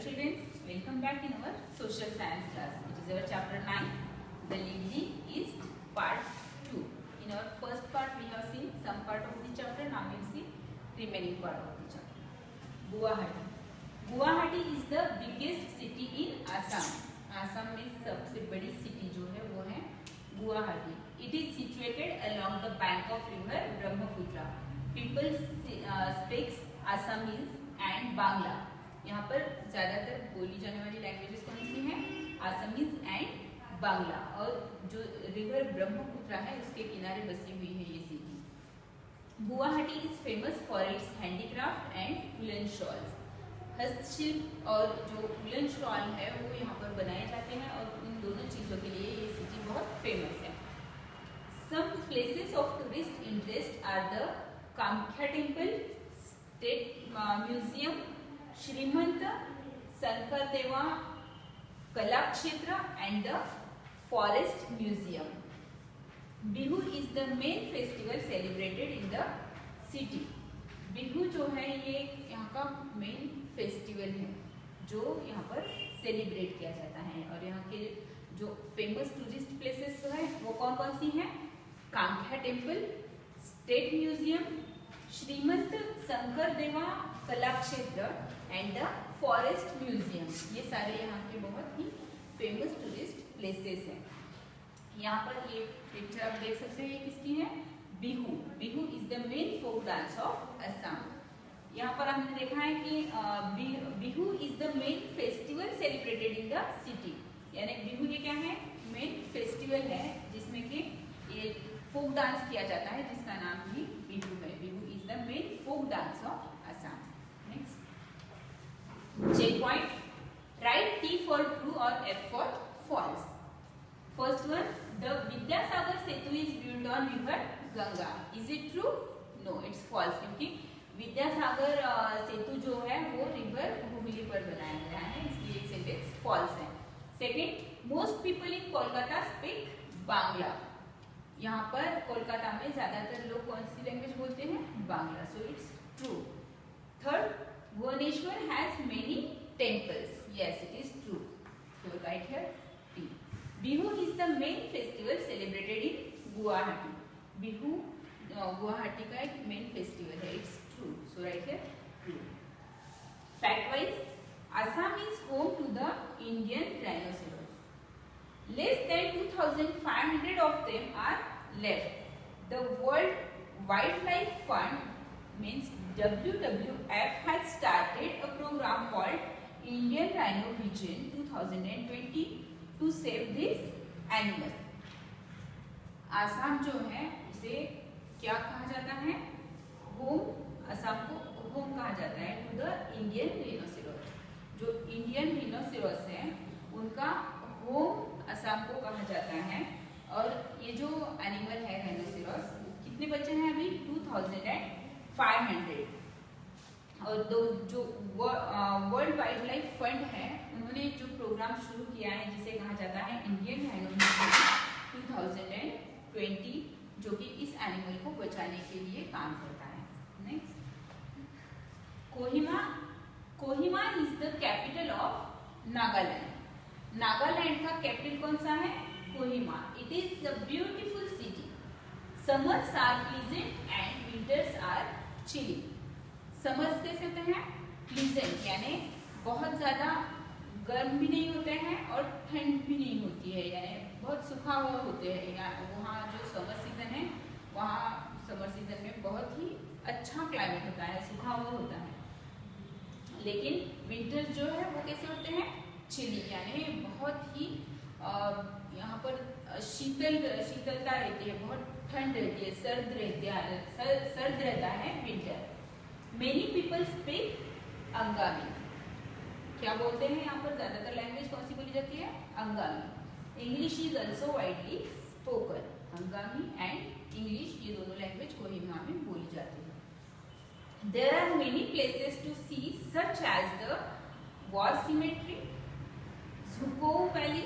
children, welcome back in our social science class. It is our chapter 9, the Lively East part 2. In our first part we have seen some part of the chapter, now we will see remaining part of the chapter. Guwahati. Guwahati is the biggest city in Assam. Assam में सबसे बड़ी city जो है वो है Guwahati. It is situated along the bank of river Brahmaputra. People speaks Assamese and Bangla. यहाँ पर ज़्यादातर बोली जाने वाली लैंग्वेजेस कौन सी हैं? असमीज एंड बांग्ला, और जो रिवर ब्रह्मपुत्र है उसके किनारे बसी हुई है ये city. Guwahati is famous for its handicraft and woollen shawls. हस्तशिल्प और जो वुलन शॉल है वो यहाँ पर बनाए जाते हैं, और इन दोनों चीज़ों के लिए ये सिटी बहुत फेमस है। Some places of tourist interest are the Kamakhya temple, state museum, Shrimant Sankardeva Kala Kshetra and the forest museum. Bihu is the main festival celebrated in the city. Bihu जो है ये यहाँ का मेन फेस्टिवल है जो यहाँ पर सेलिब्रेट किया जाता है, और यहाँ के जो फेमस टूरिस्ट प्लेसेस है वो कौन कौन सी हैं? Kamakhya temple, state museum, Shrimant Sankardeva Kala Kshetra and the forest museum. ये सारे यहाँ के बहुत ही फेमस टूरिस्ट प्लेसेस हैं। यहाँ पर ये पिक्चर आप देख सकते हैं, किसकी है? Bihu. Bihu is the main folk dance of Assam. यहाँ पर हमने देखा है कि Bihu is the main festival celebrated in the city, यानी बिहू ये क्या है? मेन फेस्टिवल है जिसमें कि ये फोक डांस किया जाता है, जिसका नाम भी बिहू है। Bihu is the main folk dance of Assam. Next, J point, write T for true or F for false. First one, the Vidyasagar Setu is built on river Ganga. Is it true? No, it's false, क्योंकि विद्यासागर सेतु जो है वो river Hooghly पर बनाया गया है, इसलिए एक सेंटेंस फॉल्स है। Second, most people in Kolkata speak Bangla. यहाँ पर कोलकाता में ज्यादातर लोग कौन सी लैंग्वेज बोलते हैं? Bangla, so it's true. Third, Bhubaneswar has many temples. Yes, it is true. So right here, T. Bihu is the main festival celebrated in Guwahati. Bihu Guwahati का एक main festival है. It's true. So right here, true. Fact-wise, Assam is home to the Indian rhinoceros. Less than 2,500 of them are left. The World Wildlife Fund means WWF has started a program called Indian Rhino Vision 2020 to save this animal. Assam जो है उसे क्या कहा जाता है? Home. Assam को home कहा जाता है टू द इंडियन रिनोसेरोस। जो इंडियन रिनोसेरोस है उनका होम असम को कहा जाता है। और ये जो एनिमल है रिनोसेरोस, कितने बच्चे हैं अभी? 2,500। और जो वर्ल्ड वाइल्ड लाइफ फंड है उन्होंने जो प्रोग्राम शुरू किया है जिसे कहा जाता है इंडियन राइनो मिशन 2020, जो कि इस एनिमल को बचाने के लिए काम करता है। Next, Kohima is the capital of Nagaland. Nagaland का कैपिटल कौन सा है? Kohima. It is the beautiful city. Summers are pleasant and winters are chilly. Summers कैसे होते हैं? प्लीजेंट, यानी बहुत ज़्यादा गर्म भी नहीं होते हैं और ठंड भी नहीं होती है, यानी बहुत सूखा हुआ होते हैं। वहाँ जो समर सीजन है वहाँ समर सीजन में बहुत ही अच्छा क्लाइमेट होता है, सूखा हुआ होता है। लेकिन विंटर्स जो है वो कैसे होते हैं? चिली, यानी बहुत ही यहाँ पर शीतलता रहती है, बहुत ठंड रहती है, सर्द रहता है winter. Many people speak Angami. क्या बोलते हैं यहाँ पर? ज्यादातर लैंग्वेज कौन सी बोली जाती है? Angami. English is also widely spoken. Angami and English ये दोनों लैंग्वेज कोहिमा में बोली जाती है। There are many places to see such as the war cemetery, Dzukou valley,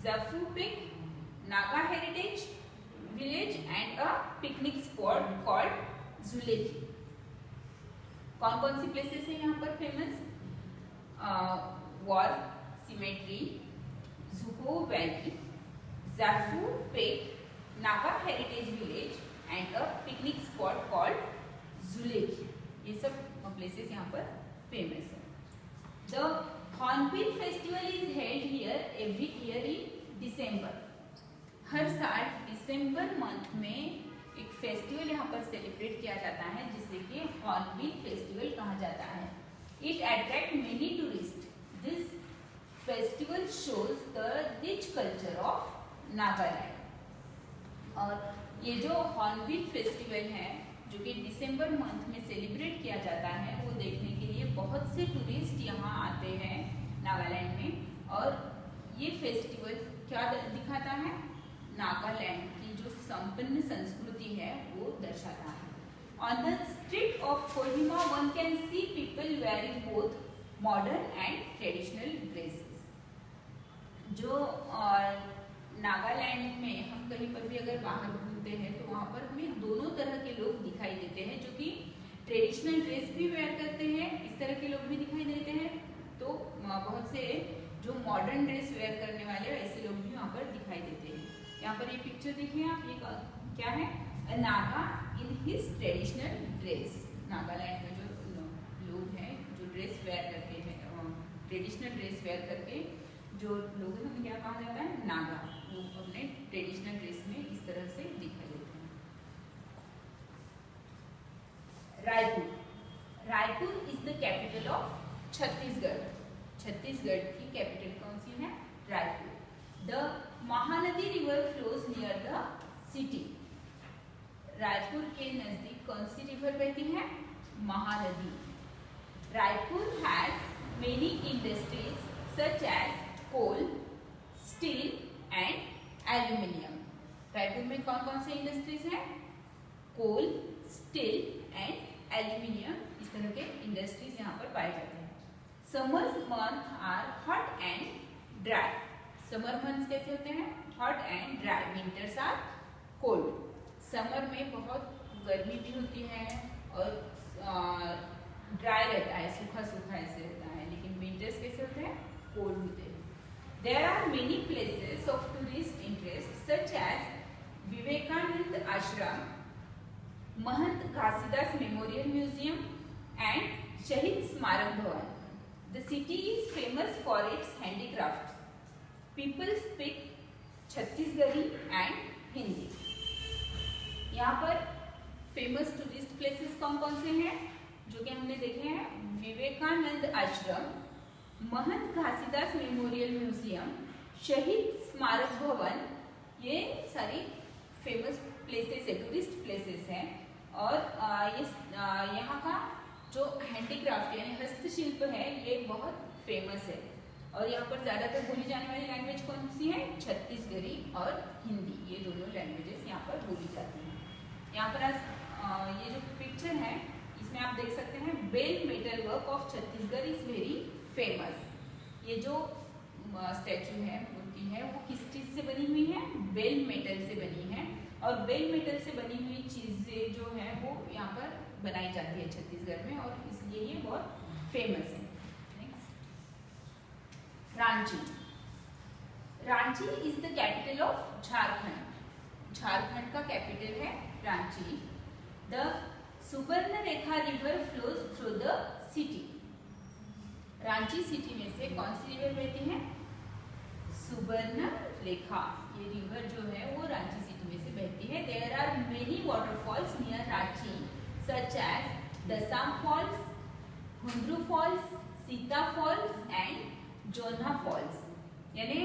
Japfu peak, Naga heritage village and a picnic spot called Dzulekie. कौन कौन सी प्लेसेस है यहाँ पर फेमस? War Cemetery, Zuko Valley, Zafu Peak, Naga Heritage Village and a picnic spot called Zulek. ये सब places यहाँ पर फेमस है. The Hornbill Festival is held here every year in December. हर साल दिसंबर मंथ में एक फेस्टिवल यहाँ पर सेलिब्रेट किया जाता है जिसे कि हॉर्नबिल फेस्टिवल कहा जाता है. It attract many tourist. This festival shows the rich culture of Nagaland. और ये जो हॉर्नबिल फेस्टिवल है जो कि दिसंबर मंथ में सेलिब्रेट किया जाता है वो देखने के लिए बहुत से टूरिस्ट यहाँ आते हैं नागालैंड में. और ये फेस्टिवल क्या दिखाता है? नागालैंड की जो संपन्न संस्कृति है वो दर्शाता है. On the street of Kohima one can see people wearing both modern and traditional dresses. जो नागालैंड में हम कहीं पर भी अगर बाहर घूमते हैं तो वहाँ पर हमें दोनों तरह के लोग दिखाई देते हैं जो कि ट्रेडिशनल ड्रेस भी वेयर करते हैं. इस तरह के लोग भी दिखाई देते हैं. तो बहुत से जो मॉडर्न ड्रेस वेयर करने वाले ऐसे लोग भी वहाँ पर दिखाई देते हैं. यहाँ पर ये पिक्चर देखिए आप. ये क्या है? A Naga in his traditional dress. Nagaland में जो लोग हैं जो ड्रेस वेयर करते हैं ट्रेडिशनल ड्रेस वेयर करके जो लोग हैं क्या कहा जाता है? नागा. वो अपने ट्रेडिशनल ड्रेस में इस तरह से दिखाई देते हैं. Raipur. Raipur is the capital of Chhattisgarh. Chhattisgarh की कैपिटल कौन सी है? Raipur. The Mahanadi river flows near the city. Raipur के नजदीक कौन सी रिवर बहती है? Mahanadi. Raipur has many industries such as coal, steel and aluminium. Raipur में कौन कौन से इंडस्ट्रीज हैं? Coal, steel and aluminium. इस तरह के इंडस्ट्रीज यहाँ पर पाए जाते हैं. Summers month are hot and dry. Summer months कैसे होते हैं? Hot and dry. Winters are cold. Summer में बहुत गर्मी भी होती है और ड्राई रहता है, सूखा सूखा ऐसे रहता है. लेकिन विंटर्स कैसे होते हैं? कोल्ड होते हैं. There are many places of tourist interest such as Vivekananda Ashram, Mahant Ghasidas memorial museum and Shaheed Smarak भवन. The city is famous for its handicrafts. People speak Chhattisgarhi and Hindi. यहाँ पर फेमस टूरिस्ट प्लेसेस कौन कौन से हैं जो कि हमने देखे हैं? विवेकानंद आश्रम, महंत घासीदास मेमोरियल म्यूजियम, शहीद स्मारक भवन. ये सारी फेमस प्लेसेस है, टूरिस्ट प्लेसेस हैं. और यहाँ का जो हैंडीक्राफ्ट यानी हस्तशिल्प है ये बहुत फेमस है. और यहाँ पर ज़्यादातर बोली जाने वाली लैंग्वेज कौन सी है? छत्तीसगढ़ी और हिंदी. ये दोनों लैंग्वेजेस यहाँ पर बोली जाती हैं. यहाँ पर आज ये जो पिक्चर है इसमें आप देख सकते हैं bell metal work of Chhattisgarh is very famous. ये जो स्टैचू है, मूर्ति है, वो किस चीज़ से बनी हुई है? बेल मेटल से बनी है. और बेल मेटल से बनी हुई चीज़ें जो है वो यहाँ पर बनाई जाती है छत्तीसगढ़ में और इसलिए ये बहुत फेमस है. Ranchi. Ranchi is the capital of Jharkhand. Jharkhand का कैपिटल है Ranchi. The Subarnarekha river flows through the city. Ranchi city में से कौन सी रिवर बहती है? सुवर्णरेखा. ये रिवर जो है वो रांची सिटी में से बहती है. There are many waterfalls near Ranchi such as Dassam falls, Hundru falls, Sita falls and Jonha falls. यानी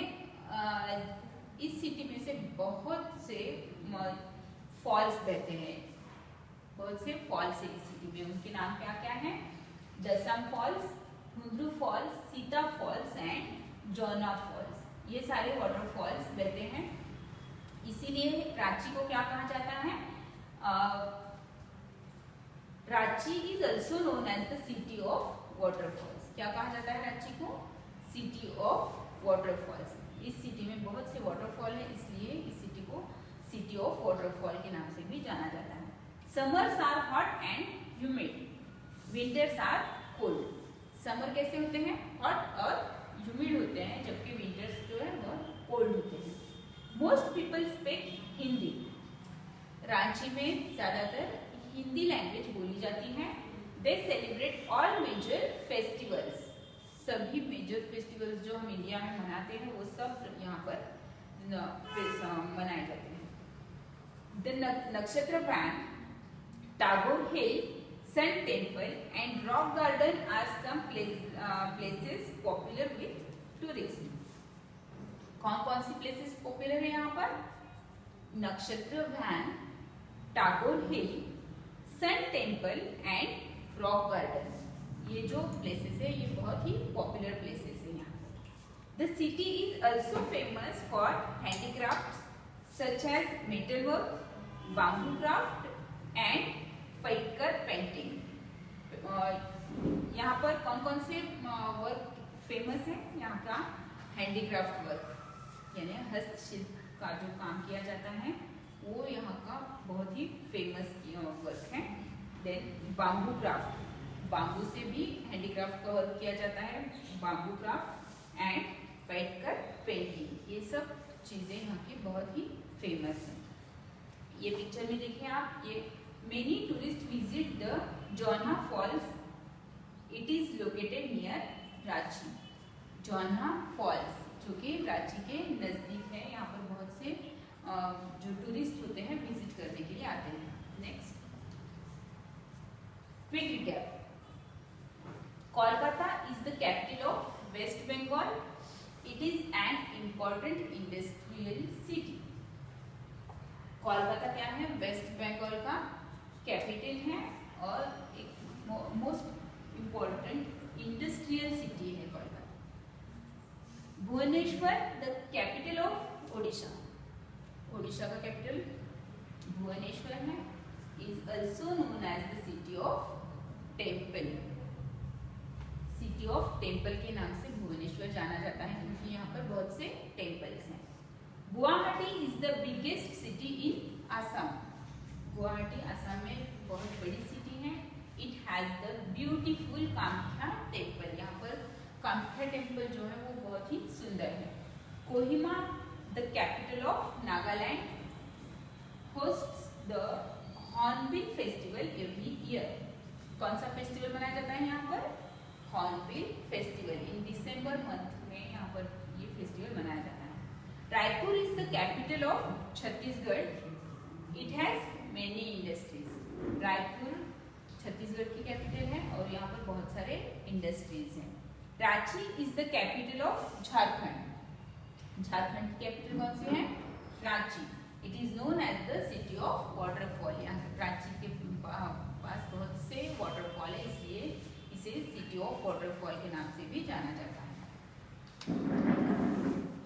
इस सिटी में से बहुत से फॉल्स बहते हैं. बहुत से फॉल्स है इस सिटी में. उनके नाम क्या क्या है? Dassam falls, Hundru falls, Sita falls and Jonha falls. ये सारे वाटरफॉल्स बहते हैं. इसीलिए रांची को क्या कहा जाता है? Ranchi is also known as the city of waterfalls. क्या कहा जाता है रांची को? City of waterfalls. इस सिटी में बहुत से वाटरफॉल है इसलिए इस सिटी को सिटी ऑफ वाटरफॉल के नाम से भी जाना जाता है. Summers are hot and humid, winters are cold. Summer कैसे होते हैं, हॉट और ह्यूमिड होते हैं, जबकि विंटर्स जो है बहुत कोल्ड होते हैं। Most people speak Hindi. Ranchi में ज्यादातर हिंदी लैंग्वेज बोली जाती है। They celebrate all major festivals. सभी मेजर फेस्टिवल्स जो हम इंडिया में मनाते हैं वो सब यहाँ पर मनाए जाते हैं। The Nakshatra Van, Tagore Hill, Sun Temple and Rock Garden are some places popular with tourism. कौन कौन सी places popular है यहाँ पर? Nakshatra Van, Tagore Hill, Sun Temple and Rock Garden, ये जो places है ये बहुत ही popular places है यहाँ पर। The city is also famous for handicrafts such as metalwork, bamboo craft and Paitkar painting. यहाँ पर कौन कौन से वर्क फेमस है? यहाँ का हैंडीक्राफ्ट वर्क यानी हस्तशिल्प का जो काम किया जाता है वो यहाँ का बहुत ही फेमस वर्क है। देन बाम्बू क्राफ्ट, बाम्बू से भी हैंडीक्राफ्ट का वर्क किया जाता है, bamboo craft and Paitkar painting, ये सब चीज़ें यहाँ की बहुत ही फेमस हैं। ये पिक्चर में देखिए आप, ये Many tourists visit the Jonha Falls. It is located near Ranchi. Jonha Falls जो कि रांची के नज़दीक है। यहाँ पर बहुत से जो टूरिस्ट होते हैं विजिट करने के लिए आते हैं। Next quick recap. Kolkata is the capital of West Bengal. It is an important industrial city. Kolkata क्या है? वेस्ट बंगाल का कैपिटल है और एक मोस्ट इम्पोर्टेंट इंडस्ट्रियल सिटी है Kolkata. Bhubaneswar the capital of Odisha. Odisha का कैपिटल भुवनेश्वर है। Is also known as the city of temple. City of temple के नाम से भुवनेश्वर जाना जाता है क्योंकि यहाँ पर बहुत से टेम्पल्स हैं। Guwahati is the biggest city in Assam. Guwahati Assam में बहुत बड़ी सिटी है। It has the beautiful Kamakhya temple. यहाँ पर कामाख्या टेम्पल जो है वो बहुत ही सुंदर है। Kohima the capital of Nagaland hosts the hornbill festival every year. कौन सा फेस्टिवल मनाया जाता है यहाँ पर? Hornbill festival. In December month में यहाँ पर ये फेस्टिवल मनाया जाता है। Raipur is the capital of Chhattisgarh. It has many industries. Raipur Chhattisgarh की कैपिटल है और यहाँ पर बहुत सारे इंडस्ट्रीज हैं। Ranchi is the capital of Jharkhand. Jharkhand की कैपिटल कौन सी है? Ranchi. It is known as the city of waterfall. यहाँ रांची के पास बहुत से वाटरफॉल है, इसलिए इसे सिटी ऑफ वाटरफॉल के नाम से भी जाना जाता है।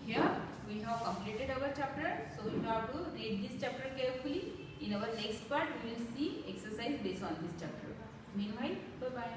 Here we have completed our chapter, so you have to read this chapter carefully. In our next part, we will see exercise based on this chapter. Meanwhile, bye-bye.